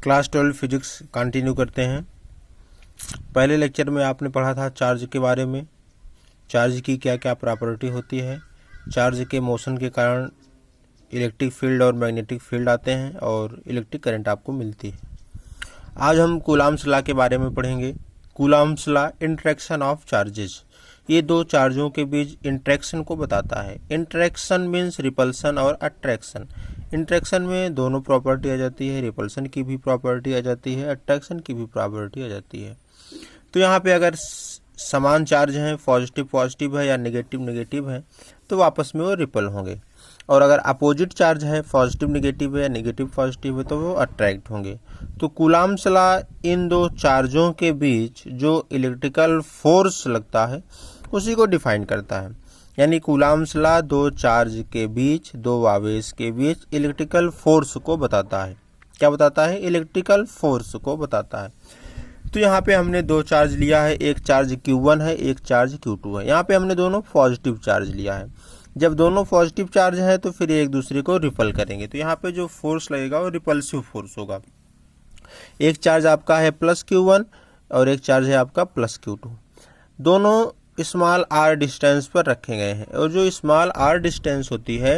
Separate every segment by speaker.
Speaker 1: Class 12 physics continue करते हैं। पहले लेक्चर में आपने पढ़ा था चार्ज के बारे में, चार्ज की क्या क्या प्रॉपर्टी होती है, चार्ज के मोशन के कारण इलेक्ट्रिक फील्ड और मैग्नेटिक फील्ड आते हैं और इलेक्ट्रिक करंट आपको मिलती है। आज हम कूलॉम्स लॉ के बारे में पढ़ेंगे। Coulomb's law interaction of charges, ये दो चार्जों के बीच इंटरेक्शन को बताता है। इंटरेक्शन मीन्स रिपल्सन और अट्रैक्शन। इंटरेक्शन में दोनों प्रॉपर्टी आ जाती है, रिपल्सन की भी प्रॉपर्टी आ जाती है, अट्रैक्शन की भी प्रॉपर्टी आ जाती है। तो यहाँ पे अगर समान चार्ज हैं, पॉजिटिव पॉजिटिव है या नेगेटिव नेगेटिव है, तो आपस में वो रिपल होंगे। और अगर अपोजिट चार्ज है, पॉजिटिव नेगेटिव है या नेगेटिव पॉजिटिव है, तो वो अट्रैक्ट होंगे। तो कूलॉम्स लॉ इन दो चार्जों के बीच जो इलेक्ट्रिकल फोर्स लगता है उसी को डिफाइन करता है। यानी कूलॉम्स लॉ दो चार्ज के बीच, दो आवेश के बीच इलेक्ट्रिकल फोर्स को बताता है। क्या बताता है? इलेक्ट्रिकल फोर्स को बताता है। तो यहाँ पे हमने दो चार्ज लिया है, एक चार्ज Q1 है, एक चार्ज Q2 है। यहाँ पे हमने दोनों पॉजिटिव चार्ज लिया है। जब दोनों पॉजिटिव चार्ज है तो फिर एक दूसरे को रिपल करेंगे, तो यहाँ पे जो फोर्स लगेगा वो रिपल्सिव फोर्स होगा। एक चार्ज आपका है प्लस Q1 और एक चार्ज है आपका प्लस Q2। दोनों स्मॉल r डिस्टेंस पर रखे गए हैं, और जो स्मॉल r डिस्टेंस होती है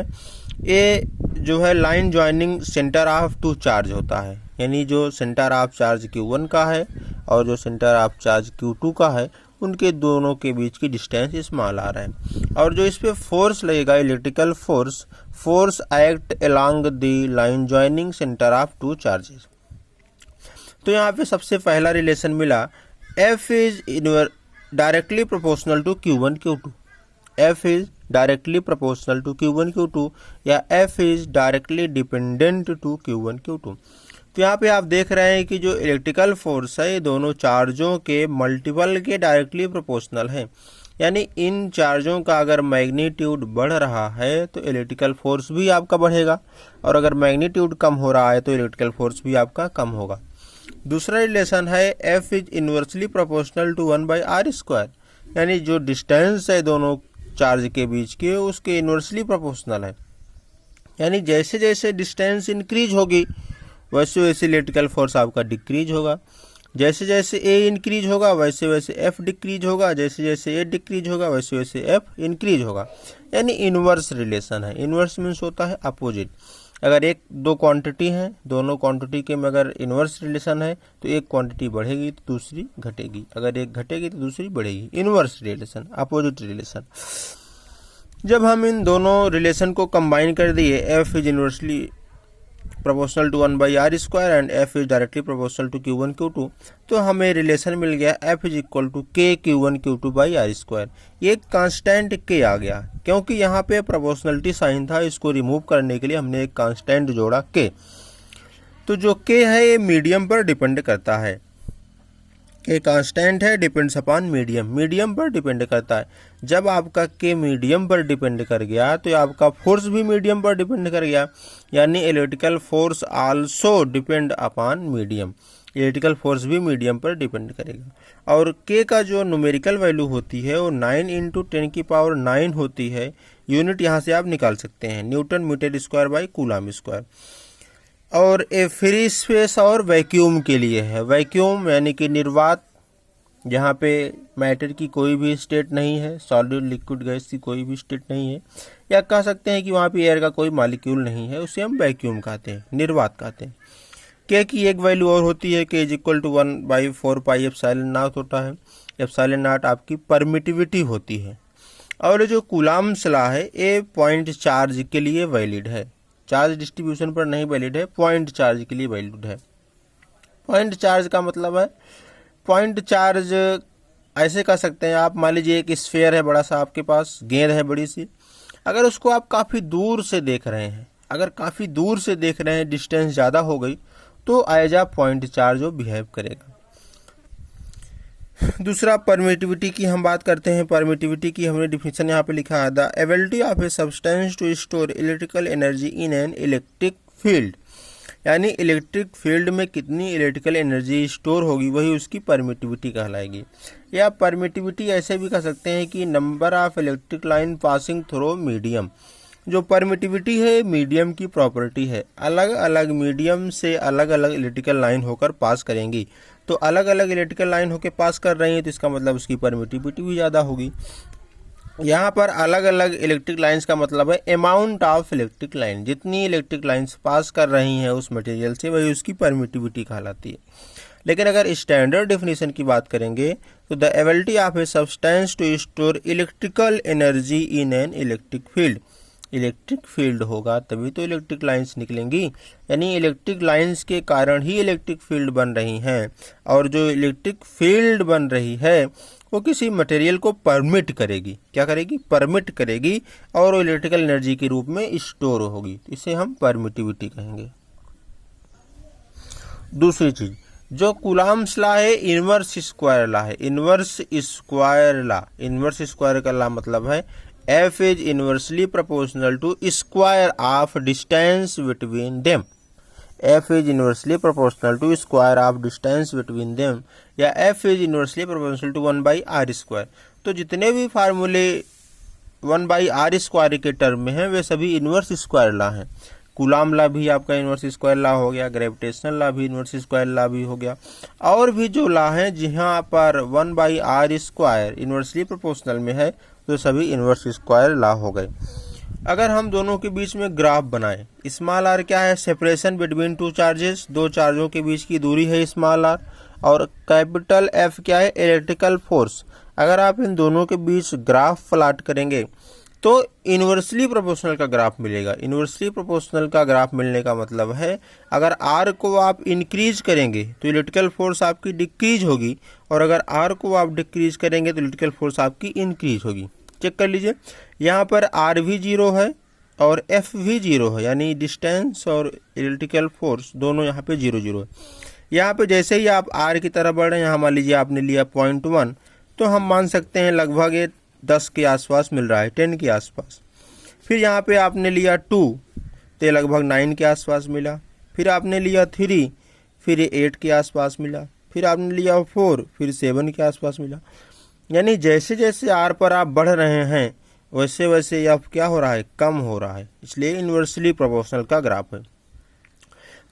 Speaker 1: ये जो है line joining centre of two charge होता है। यानी जो सेंटर ऑफ चार्ज Q1 का है और जो सेंटर ऑफ चार्ज Q2 का है, उनके दोनों के बीच की डिस्टेंस स्मॉल r है। और जो इस पे फोर्स लगेगा, electrical force act along the line joining centre of two charges. तो यहाँ पे सबसे पहला रिलेशन मिला, F is directly proportional to Q1 Q2। F is directly proportional to Q1 Q2 या F is directly dependent to Q1 Q2। तो यहाँ पे आप देख रहे हैं कि जो इलेक्ट्रिकल फोर्स है ये दोनों चार्जों के मल्टीपल के डायरेक्टली प्रोपोर्शनल है। यानी इन चार्जों का अगर मैग्नीट्यूड बढ़ रहा है तो इलेक्ट्रिकल फोर्स भी आपका बढ़ेगा, और अगर मैग्नीट्यूड कम हो रहा है तो इलेक्ट्रिकल फोर्स भी आपका कम होगा। दूसरा रिलेशन है F is inversely proportional to 1/r²। यानी जो डिस्टेंस है दोनों चार्ज के बीच के उसके इन्वर्सली प्रोपोर्शनल है। यानी जैसे जैसे डिस्टेंस इंक्रीज होगी वैसे वैसे इलेक्ट्रिकल फोर्स आपका डिक्रीज होगा। जैसे जैसे A इंक्रीज होगा वैसे वैसे F डिक्रीज होगा, जैसे जैसे A डिक्रीज होगा वैसे वैसे F इंक्रीज होगा। यानी इन्वर्स रिलेशन है। इन्वर्स मीन्स होता है अपोजिट। अगर एक दो क्वांटिटी हैं, दोनों क्वांटिटी के में अगर इन्वर्स रिलेशन है तो एक क्वांटिटी बढ़ेगी तो दूसरी घटेगी, अगर एक घटेगी तो दूसरी बढ़ेगी। Inverse relation, opposite relation. जब हम इन दोनों रिलेशन को कंबाइन कर दिए, F is inversely proportional to 1/r² and F is directly proportional to Q1 Q2, तो हमें रिलेशन मिल गया F is equal to K Q1 Q2/r²। ये कांस्टेंट K आ गया, क्योंकि यहाँ पे प्रोपोर्शनलिटी साइन था, इसको रिमूव करने के लिए हमने एक कांस्टेंट जोड़ा K। तो जो K है ये मीडियम पर डिपेंड करता है। ये कांस्टेंट है, डिपेंड्स अपॉन मीडियम पर डिपेंड करता है। जब आपका K मीडियम पर डिपेंड कर गया तो आपका फोर्स भी मीडियम पर डिपेंड कर गया। यानी electrical force also depend upon medium, electrical force भी मीडियम पर डिपेंड करेगा। और K का जो न्यूमेरिकल वैल्यू होती है वो 9 × 10⁹ होती है। यूनिट यहाँ से आप निकाल सकते हैं, newton metre square by coulomb square. और ए फ्री स्पेस और वैक्यूम के लिए है। वैक्यूम यानी कि निर्वात, जहाँ पे मैटर की कोई भी स्टेट नहीं है, सॉलिड लिक्विड गैस की कोई भी स्टेट नहीं है, या कह सकते हैं कि वहाँ पे एयर का कोई मॉलिक्यूल नहीं है, उसे हम वैक्यूम कहते हैं, निर्वात कहते हैं। K की एक वैल्यू और होती है, K इज इक्वल टू 1/4πε0 होता है। ε0 आपकी परमिटिविटी होती है। और जो कूलॉम्स लॉ है ये पॉइंट चार्ज के लिए वैलिड है, चार्ज डिस्ट्रीब्यूशन पर नहीं वैलिड है, पॉइंट चार्ज के लिए वैलिड है। पॉइंट चार्ज का मतलब है, पॉइंट चार्ज ऐसे कह सकते हैं आप, मान लीजिए एक स्फीयर है बड़ा सा, आपके पास गेंद है बड़ी सी, अगर उसको आप काफ़ी दूर से देख रहे हैं, डिस्टेंस ज़्यादा हो गई तो एज आ पॉइंट चार्ज वो बिहेव करेगा। दूसरा परमिटिविटी की हम बात करते हैं। परमिटिविटी की हमने डिफिनेशन यहाँ पे लिखा है, the ability of a substance to store electrical energy in an electric field. यानी इलेक्ट्रिक फील्ड में कितनी इलेक्ट्रिकल एनर्जी स्टोर होगी वही उसकी परमिटिविटी कहलाएगी। या परमिटिविटी ऐसे भी कह सकते हैं कि number of electric line passing through medium. जो परमिटिविटी है मीडियम की प्रॉपर्टी है, अलग अलग मीडियम से अलग अलग इलेक्ट्रिकल लाइन होकर पास करेंगी। तो अलग अलग इलेक्ट्रिकल लाइन होकर पास कर रही है तो इसका मतलब उसकी परमिटिविटी भी ज़्यादा होगी। यहाँ पर अलग अलग इलेक्ट्रिक लाइंस का मतलब है अमाउंट ऑफ इलेक्ट्रिक लाइन, जितनी इलेक्ट्रिक लाइंस पास कर रही हैं उस मटेरियल से वही उसकी परमिटिविटी कहलाती है। लेकिन अगर स्टैंडर्ड डेफिनेशन की बात करेंगे तो the ability of a substance to store electrical energy in an electric field, electric field होगा तभी तो इलेक्ट्रिक लाइंस निकलेंगी, यानी इलेक्ट्रिक लाइंस के कारण ही इलेक्ट्रिक फील्ड बन रही हैं। और जो इलेक्ट्रिक फील्ड बन रही है वो किसी मटेरियल को परमिट करेगी, क्या करेगी, परमिट करेगी, और वो इलेक्ट्रिकल एनर्जी के रूप में स्टोर होगी, तो इसे हम परमिटिविटी कहेंगे। दूसरी चीज जो कूलॉम्स लॉ है इनवर्स स्क्वायर लॉ है, inverse square law, inverse square का लॉ मतलब है F is inversely proportional to square of distance between them, F is inversely proportional to square of distance between them, या F is inversely proportional to 1/r square. तो जितने भी फार्मूले 1/r square के term में हैं वे सभी इनवर्स स्क्वायर लॉ हैं। कूलॉम लॉ भी आपका इनवर्स स्क्वायर लॉ हो गया, ग्रेविटेशनल लॉ भी इनवर्स स्क्वायर लॉ भी हो गया, और भी जो लॉ हैं जहाँ पर 1/r स्क्वायर इनवर्सली प्रोपोर्शनल में है तो सभी इनवर्स स्क्वायर लॉ हो गए। अगर हम दोनों के बीच में ग्राफ बनाएं, स्मॉल आर क्या है, सेपरेशन बिटवीन टू चार्जेस, दो चार्जों के बीच की दूरी है स्मॉल आर, और कैपिटल एफ क्या है, इलेक्ट्रिकल फोर्स। अगर आप इन दोनों के बीच ग्राफ प्लॉट करेंगे तो इनवर्सली प्रोपोर्शनल का ग्राफ मिलेगा। इनवर्सली प्रोपोर्शनल का ग्राफ मिलने का मतलब है अगर आर को आप इंक्रीज करेंगे तो इलेक्ट्रिकल फोर्स आपकी डिक्रीज होगी, और अगर आर को आप डिक्रीज करेंगे तो इलेक्ट्रिकल फोर्स आपकी इंक्रीज होगी। चेक कर लीजिए, यहाँ पर आर भी जीरो है और एफ भी जीरो है, यानी डिस्टेंस और इलेक्ट्रिकल फोर्स दोनों यहाँ पे जीरो जीरो है। यहाँ पे जैसे ही आप आर की तरफ बढ़ रहे हैं, यहाँ मान लीजिए आपने लिया 0.1, तो हम मान सकते हैं लगभग ये 10 के आसपास मिल रहा है, 10 के आसपास। फिर यहाँ पे आपने लिया 2 तो लगभग 9 के आसपास मिला, फिर आपने लिया 3 फिर ये 8 के आसपास मिला, फिर आपने लिया 4 फिर 7 के आसपास मिला। यानी जैसे जैसे आर पर आप बढ़ रहे हैं वैसे वैसे अब क्या हो रहा है, कम हो रहा है, इसलिए इन्वर्सली प्रोपोर्शनल का ग्राफ है।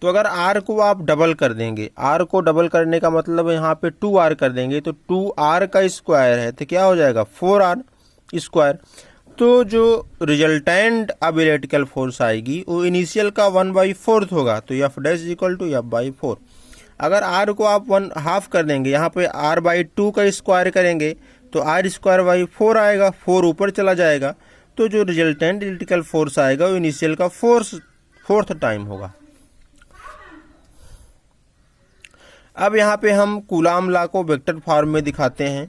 Speaker 1: तो अगर आर को आप डबल कर देंगे, आर को डबल करने का मतलब यहाँ पे 2r कर देंगे तो 2r का स्क्वायर है तो क्या हो जाएगा 4r स्क्वायर। तो जो रिजल्टेंट अब इलेक्ट्रिकल फोर्स आएगी वो इनिशियल का 1/4 होगा, तो F dash equal to F/4। अगर r को आप 1/2 कर देंगे, यहाँ पे r/2 का स्क्वायर करेंगे तो r²/4 आएगा, 4 ऊपर चला जाएगा, तो जो रिजल्टेंट इलेक्ट्रिकल फोर्स आएगा वो इनिशियल का 4th टाइम होगा। अब यहाँ पे हम कूलॉम लॉ को वेक्टर फॉर्म में दिखाते हैं।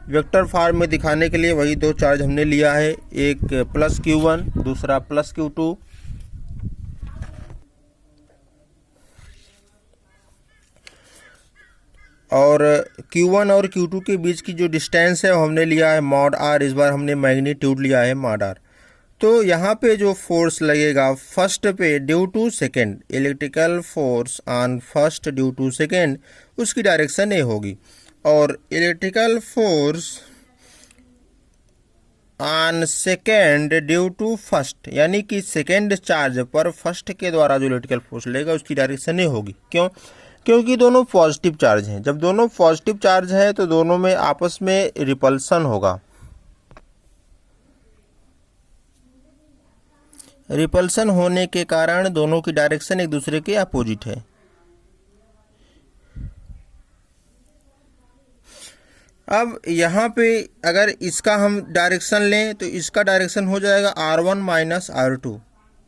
Speaker 1: वेक्टर फॉर्म में दिखाने के लिए वही दो चार्ज हमने लिया है, एक +Q1 दूसरा +Q2। और Q1 और Q2 के बीच की जो डिस्टेंस है वो हमने लिया है mod r, इस बार हमने मैग्नीट्यूड लिया है mod r। तो यहाँ पे जो फोर्स लगेगा फर्स्ट पे due to second, electrical force on first due to second, उसकी डायरेक्शन ए होगी, और electrical force on second due to first, यानी कि सेकेंड चार्ज पर फर्स्ट के द्वारा जो इलेक्ट्रिकल फोर्स लेगा उसकी डायरेक्शन ए होगी। क्यों? क्योंकि दोनों पॉजिटिव चार्ज हैं। जब दोनों पॉजिटिव चार्ज हैं तो दोनों में आपस में रिपल्सन होगा, रिपल्सन होने के कारण दोनों की डायरेक्शन एक दूसरे के अपोजिट है। अब यहाँ पे अगर इसका हम डायरेक्शन लें तो इसका डायरेक्शन हो जाएगा R1 minus R2,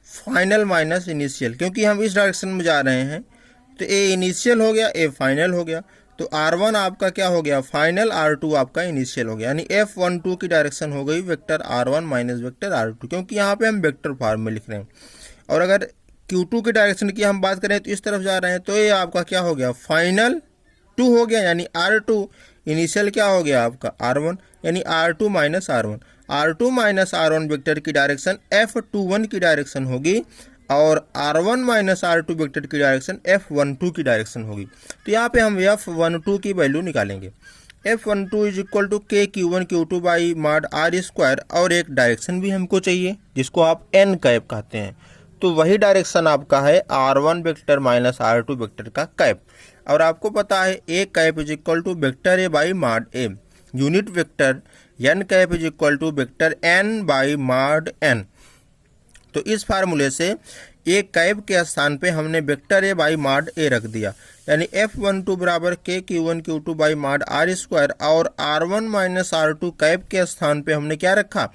Speaker 1: final minus initial, क्योंकि हम इस डायरेक्शन में जा रहे हैं तो ए इनिशियल हो गया, ए फाइनल हो गया, तो R1 आपका क्या हो गया फाइनल, R2 आपका इनिशियल हो गया, यानी F12 की डायरेक्शन हो गई vector R1 minus vector R2, क्योंकि यहाँ पे हम वेक्टर फॉर्म में लिख रहे हैं। और अगर Q2 की डायरेक्शन की हम बात करें तो इस तरफ जा रहे हैं, तो ये आपका क्या हो गया फाइनल 2 हो गया, यानी R2, इनिशियल क्या हो गया आपका R1, यानी R2 minus R1, R2 minus R1 vector की डायरेक्शन F21 की डायरेक्शन होगी, और R1 माइनस R2 वेक्टर की डायरेक्शन F12 की डायरेक्शन होगी। तो यहाँ पे हम F12 की वैल्यू निकालेंगे। F12 is equal to K Q1 by mod R square, और एक डायरेक्शन भी हमको चाहिए जिसको आप n कैप कहते हैं। तो वही डायरेक्शन आपका है R1 vector minus R2 vector का कैप, और आपको पता है A cap is equal to vector A by mod A, unit vector n cap is equal to vector n by mod n। तो इस फार्मूले से A कैप के स्थान पे हमने vector A by mod A रख दिया, यानी F12 बराबर K Q1 by mod R square, और R1 माइनस R2 कैप के स्थान पे हमने क्या रखा,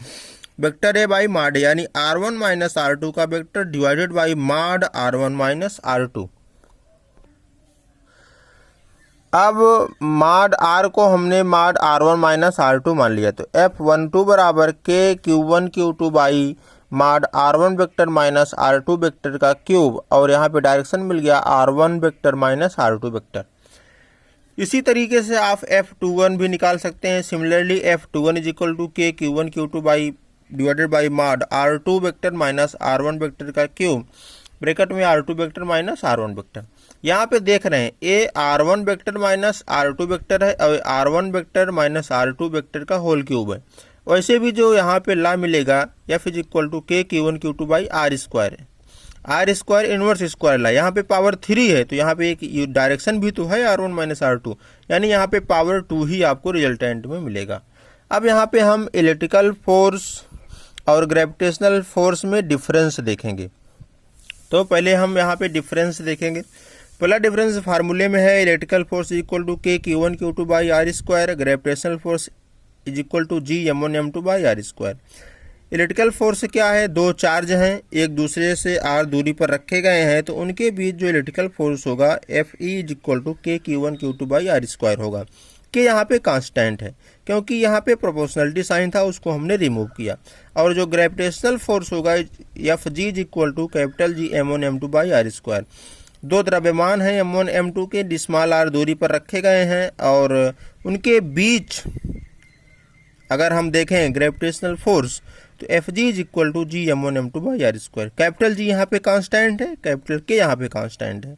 Speaker 1: वेक्टर A बाई मॉड, यानी R1 माइनस R2 का vector divided by mod R1 minus R2। अब मॉड R को हमने मॉड R1 माइनस R2 मान लिया, तो F12 बराबर K Q1 by mod R1 vector minus R2 vector का क्यूब, और यहाँ पे डायरेक्शन मिल गया R1 vector minus R2 vector. इसी तरीके से आप F21 भी निकाल सकते हैं। Similarly F21 is equal to K Q1 by divided by mod R2 vector minus R1 vector का क्यूब, ब्रैकेट में R2 vector minus R1 vector. यहाँ पे देख रहे हैं A R1 vector minus R2 vector है, और R1 vector minus R2 vector का होल क्यूब है। वैसे भी जो यहाँ पे ला मिलेगा F is equal to K Q1 by R square है, R square inverse square law, यहाँ पे पावर 3 है, तो यहाँ पे एक डायरेक्शन भी तो है R1 माइनस R2, यानी यहाँ पे पावर 2 ही आपको रिजल्टेंट में मिलेगा। अब यहाँ पे हम इलेक्ट्रिकल फोर्स और ग्रेविटेशनल फोर्स में डिफरेंस देखेंगे। तो पहले हम यहाँ पे डिफरेंस देखेंगे। पहला डिफरेंस फार्मूले में है, electrical force is equal to K Q1 by R square, gravitational force is equal to G M1 M2 by R square. Electrical force क्या है, दो चार्ज हैं, एक दूसरे से r दूरी पर रखे गए हैं, तो उनके बीच जो इलेक्ट्रिकल फोर्स होगा Fe is equal to K Q1 by R square होगा। कि यहाँ पे कांस्टेंट है, क्योंकि यहाँ पे प्रोपोर्शनलिटी साइन था, उसको हमने रिमूव किया। और जो ग्रेविटेशनल फोर्स होगा Fg is equal to capital G M1 M2 by R square. दो द्रव्यमान हैं M1 M2 के, स्मॉल r दूरी पर रखे गए हैं, और उनके बीच अगर हम देखें ग्रेविटेशनल फोर्स, तो Fg is equal to G M1 M2 by R square. Capital G यहाँ पे कांस्टेंट है, कैपिटल K यहाँ पे कांस्टेंट है।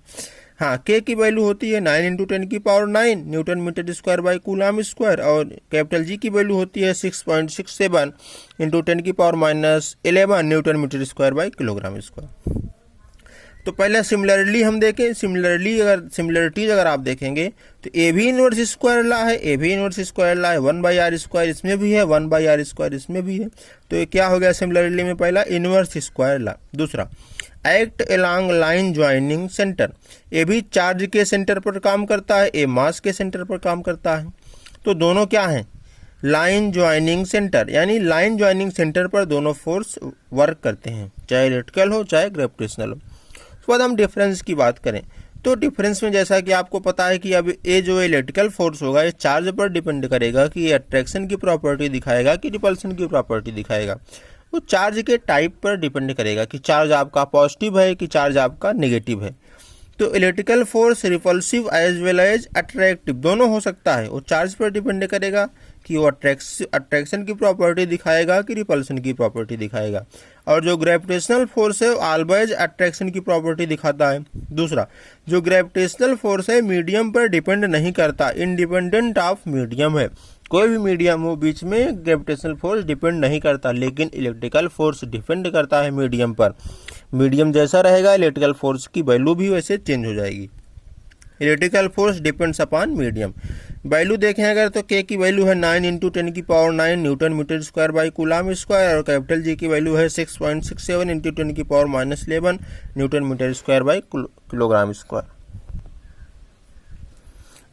Speaker 1: हाँ, K की वैल्यू होती है 9 × 10⁹ newton metre square by coulomb square, और कैपिटल G की वैल्यू होती है 6.67 × 10⁻11 newton metre square by kilogram square. तो पहले सिमिलरली हम देखें, सिमिलरिटीज अगर आप देखेंगे तो ए भी इनवर्स स्क्वायर ला है, ए भी इनवर्स स्क्वायर ला है, 1 बाई आर स्क्वायर इसमें भी है, 1 बाई आर स्क्वायर इसमें भी है। तो ये क्या हो गया सिमिलरली में, पहला इनवर्स स्क्वायर ला। दूसरा, act along line joining centre, ए भी चार्ज के सेंटर पर काम करता है, ए मास के सेंटर पर काम करता है। तो दोनों क्या हैं, लाइन ज्वाइनिंग सेंटर, यानी लाइन ज्वाइनिंग सेंटर पर दोनों फोर्स वर्क करते हैं, चाहे इलेक्ट्रिकल हो चाहे ग्रेविटेशनल हो। उसके बाद हम डिफरेंस की बात करें, तो डिफरेंस में जैसा कि आपको पता है कि अब ये जो इलेक्ट्रिकल फोर्स होगा ये चार्ज पर डिपेंड करेगा कि ये अट्रैक्शन की प्रॉपर्टी दिखाएगा कि रिपल्सन की प्रॉपर्टी दिखाएगा। वो चार्ज के टाइप पर डिपेंड करेगा कि चार्ज आपका पॉजिटिव है कि चार्ज आपका नेगेटिव है। तो electrical force repulsive as well as attractive दोनों हो सकता है, वो चार्ज पर डिपेंड करेगा कि वो अट्रैक्शन की प्रॉपर्टी दिखाएगा कि रिपल्सन की प्रॉपर्टी दिखाएगा। और जो ग्रेविटेशनल फोर्स है ऑलवेज अट्रैक्शन की प्रॉपर्टी दिखाता है। दूसरा, जो ग्रेविटेशनल फोर्स है मीडियम पर डिपेंड नहीं करता, इंडिपेंडेंट ऑफ मीडियम है, कोई भी मीडियम हो बीच में ग्रेविटेशनल फोर्स डिपेंड नहीं करता, लेकिन इलेक्ट्रिकल फोर्स डिपेंड करता है मीडियम पर। मीडियम जैसा रहेगा इलेक्ट्रिकल फोर्स की वैल्यू भी वैसे चेंज हो जाएगी। Electrical force depends upon medium. Value देखें अगर तो K की वैल्यू है 9 × 10⁹ newton metre square by coulomb square, और कैपिटल G की वैल्यू है 6.67 × 10⁻11 newton metre square by kilogram square.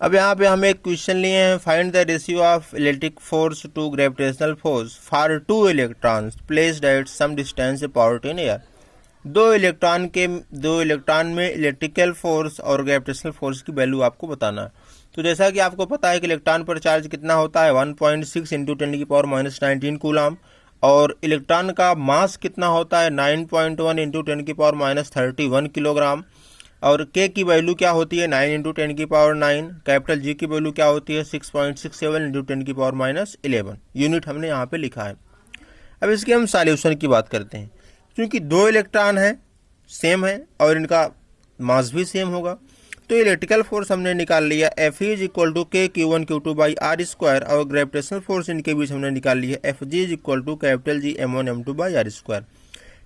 Speaker 1: अब यहाँ पे हम एक क्वेश्चन लिए हैं, find the ratio of electric force to gravitational force for 2 electrons placed at some distance apart in air. दो इलेक्ट्रॉन में इलेक्ट्रिकल फोर्स और ग्रेविटेशनल फोर्स की वैल्यू आपको बताना है। तो जैसा कि आपको पता है कि इलेक्ट्रॉन पर चार्ज कितना होता है 1.6 × 10⁻19 कूलम, और इलेक्ट्रॉन का मास कितना होता है 9.1 × 10⁻31 किलोग्राम, और K की वैल्यू क्या होती है 9 × 10⁹, कैपिटल G की वैल्यू क्या होती है 6.67 × 10⁻11 यूनिट हमने यहाँ पे लिखा है। अब इसके हम सॉल्यूशन की बात करते हैं। क्योंकि दो इलेक्ट्रॉन है सेम है और इनका मास भी सेम होगा, तो इलेक्ट्रिकल फोर्स हमने निकाल लिया F is equal to K Q1 Q2 by R square, और ग्रेविटेशनल फोर्स इनके बीच हमने निकाल लिया F G is equal to capital G M1 M2 by R square.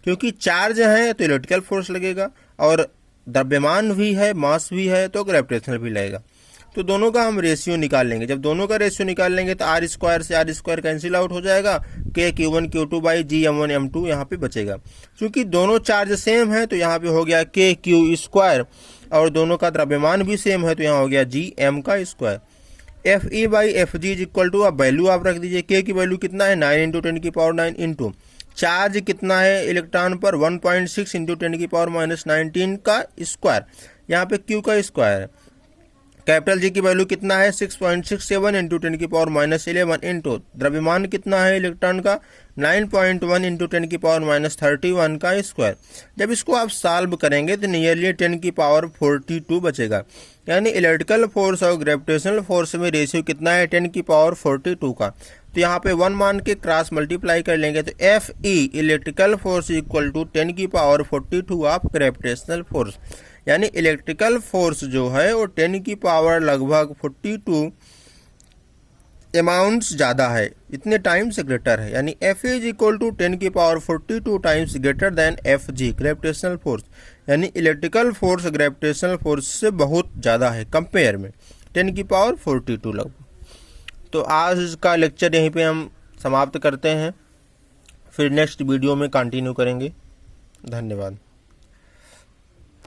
Speaker 1: क्योंकि चार्ज है तो इलेक्ट्रिकल फोर्स लगेगा, और द्रव्यमान भी है, मास भी है, तो ग्रेविटेशनल भी लगेगा। तो दोनों का हम रेशियो निकाल लेंगे। जब दोनों का रेशियो निकाल लेंगे तो आर स्क्वायर से आर स्क्वायर कैंसिल आउट हो जाएगा, के Q1 Q2 by G M1 M2 यहाँ पे बचेगा। क्योंकि दोनों चार्ज सेम है तो यहाँ पे हो गया के Q स्क्वायर, और दोनों का द्रव्यमान भी सेम है तो यहाँ हो गया G M का square. F E by F G is equal to, अब वैल्यू आप रख दीजिए। के की वैल्यू कितना है 9 इंटू 10 की पावर 9 इंटू चार्ज कितना है इलेक्ट्रॉन पर 1.6 इंटू 10 की पावर माइनस 19 का स्क्वायर, यहाँ पे Q का स्क्वायर है। कैपिटल जी की वैल्यू कितना है 6.67 इंटू 10 की पावर माइनस 11 इंटू द्रव्यमान कितना है इलेक्ट्रॉन का 9.1 इंटू 10 की पावर माइनस 31 का स्क्वायर। जब इसको आप सॉल्व करेंगे तो नियरली 10 की पावर 42 बचेगा। यानी इलेक्ट्रिकल फोर्स और ग्रेविटेशनल फोर्स में रेशियो कितना है 10 की पावर 42 का। तो यहाँ पे 1 मान के क्रॉस मल्टीप्लाई कर लेंगे तो F E electrical force equal to 10 की पावर 42 ऑफ ग्रेविटेशनल फोर्स। यानी इलेक्ट्रिकल फोर्स जो है वो 10 की पावर लगभग 42 अमाउंट्स ज़्यादा है, इतने टाइम्स ग्रेटर है। यानी एफ इज इक्वल टू 10 की power 42 times greater than F G gravitational force. यानी इलेक्ट्रिकल फोर्स ग्रेविटेशनल फोर्स से बहुत ज़्यादा है कंपेयर में, 10 की पावर 42 लगभग। तो आज का लेक्चर यहीं पे हम समाप्त करते हैं, फिर नेक्स्ट वीडियो में कंटिन्यू करेंगे। धन्यवाद।